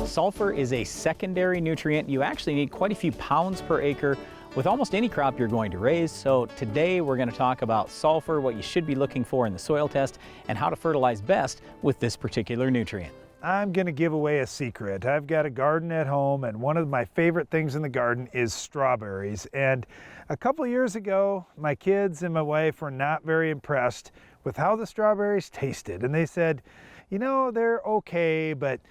Sulfur is a secondary nutrient. You actually need quite a few pounds per acre with almost any crop you're going to raise. So today we're going to talk about sulfur, what you should be looking for in the soil test, and how to fertilize best with this particular nutrient. I'm going to give away a secret. I've got a garden at home, and one of my favorite things in the garden is strawberries. And a couple years ago, my kids and my wife were not very impressed with how the strawberries tasted. And they said, you know, they're okay, but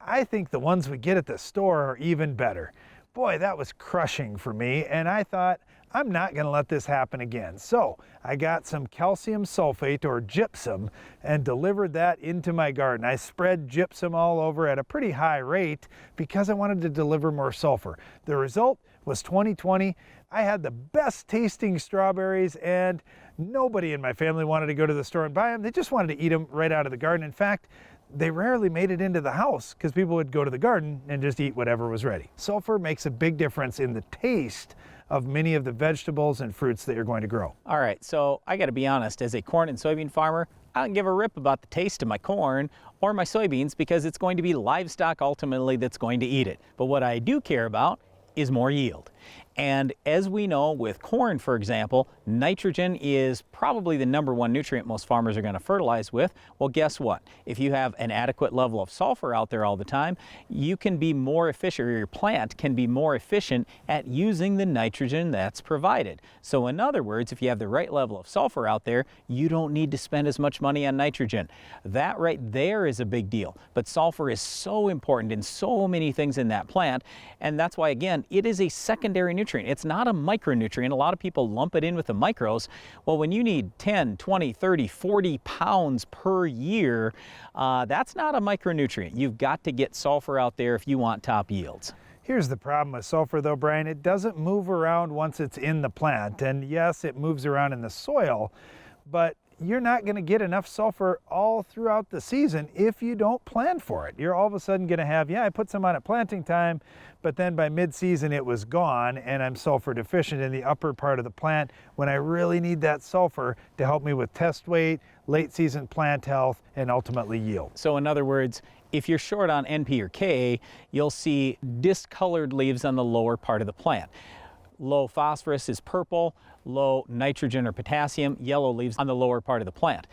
I think the ones we get at the store are even better. Boy, that was crushing for me, and I thought, I'm not going to let this happen again. So I got some calcium sulfate, or gypsum, and delivered that into my garden. I spread gypsum all over at a pretty high rate because I wanted to deliver more sulfur. The result was 2020. I had the best tasting strawberries, and nobody in my family wanted to go to the store and buy them. They just wanted to eat them right out of the garden. In fact, they rarely made it into the house because people would go to the garden and just eat whatever was ready. Sulfur makes a big difference in the taste of many of the vegetables and fruits that you're going to grow. All right, so I got to be honest, as a corn and soybean farmer, I don't give a rip about the taste of my corn or my soybeans because it's going to be livestock ultimately that's going to eat it. But what I do care about is more yield. And as we know with corn, for example, nitrogen is probably the #1 nutrient most farmers are going to fertilize with. Well, guess what? If you have an adequate level of sulfur out there all the time, you can be more efficient, or your plant can be more efficient at using the nitrogen that's provided. So in other words, if you have the right level of sulfur out there, you don't need to spend as much money on nitrogen. That right there is a big deal. But sulfur is so important in so many things in that plant, and that's why, again, it is a secondary nutrient. It's not a micronutrient. A lot of people lump it in with the micros. Well, when you need 10, 20, 30, 40 pounds per year, that's not a micronutrient. You've got to get sulfur out there if you want top yields. Here's the problem with sulfur though, Brian. It doesn't move around once it's in the plant. And yes, it moves around in the soil, but you're not going to get enough sulfur all throughout the season if you don't plan for it. You're all of a sudden going to have, yeah, I put some on at planting time, but then by mid-season it was gone and I'm sulfur deficient in the upper part of the plant when I really need that sulfur to help me with test weight, late season plant health, and ultimately yield. So in other words, if you're short on NP or K, you'll see discolored leaves on the lower part of the plant. Low phosphorus is purple, low nitrogen or potassium, yellow leaves on the lower part of the plant.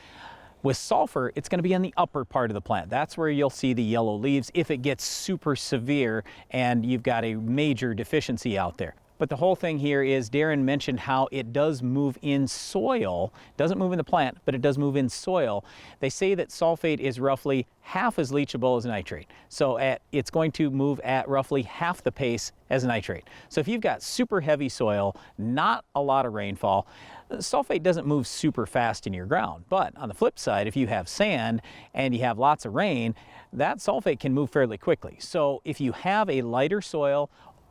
With sulfur, it's going to be on the upper part of the plant. That's where you'll see the yellow leaves if it gets super severe and you've got a major deficiency out there. But the whole thing here is Darren mentioned how it does move in soil. It doesn't move in the plant, but it does move in soil. They say that sulfate is roughly half as leachable as nitrate. So it's going to move at roughly half the pace as nitrate. So if you've got super heavy soil, not a lot of rainfall, sulfate doesn't move super fast in your ground. But on the flip side, if you have sand and you have lots of rain, that sulfate can move fairly quickly. So if you have a lighter soil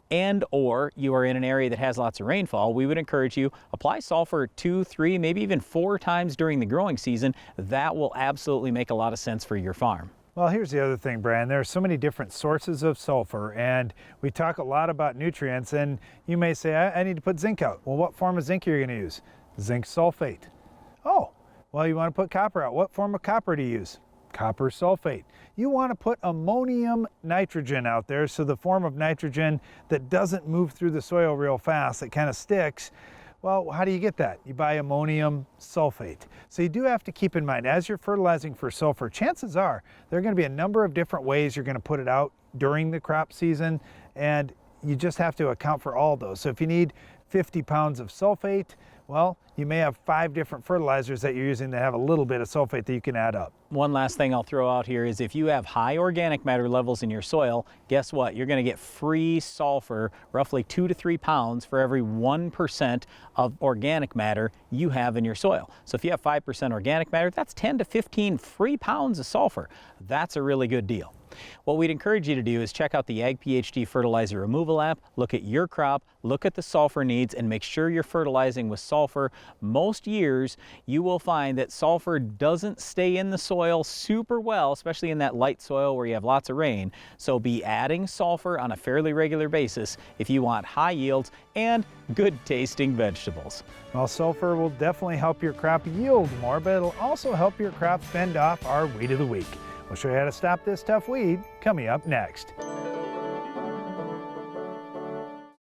and or you are in an area that has lots of rainfall, we would encourage you apply sulfur 2, 3, maybe even 4 times during the growing season. That will absolutely make a lot of sense for your farm. Well, here's the other thing, Brian. There are so many different sources of sulfur, and we talk a lot about nutrients, and you may say, I need to put zinc out. Well, what form of zinc are you going to use? Zinc sulfate. Oh, well, you want to put copper out. What form of copper do you use? Copper sulfate. You want to put ammonium nitrogen out there, so the form of nitrogen that doesn't move through the soil real fast, that kind of sticks. Well, how do you get that? You buy ammonium sulfate. So you do have to keep in mind, as you're fertilizing for sulfur, chances are there are going to be a number of different ways you're going to put it out during the crop season, and you just have to account for all those. So if you need 50 pounds of sulfate, well, you may have 5 different fertilizers that you're using that have a little bit of sulfate that you can add up. One last thing I'll throw out here is if you have high organic matter levels in your soil, guess what? You're going to get free sulfur, roughly 2 to 3 pounds for every 1% of organic matter you have in your soil. So if you have 5% organic matter, that's 10 to 15 free pounds of sulfur. That's a really good deal. What we'd encourage you to do is check out the Ag PhD Fertilizer Removal app, look at your crop, look at the sulfur needs, and make sure you're fertilizing with sulfur. Most years, you will find that sulfur doesn't stay in the soil super well, especially in that light soil where you have lots of rain. So be adding sulfur on a fairly regular basis if you want high yields and good tasting vegetables. Well, sulfur will definitely help your crop yield more, but it'll also help your crop fend off our weed of the week. We'll show you how to stop this tough weed coming up next.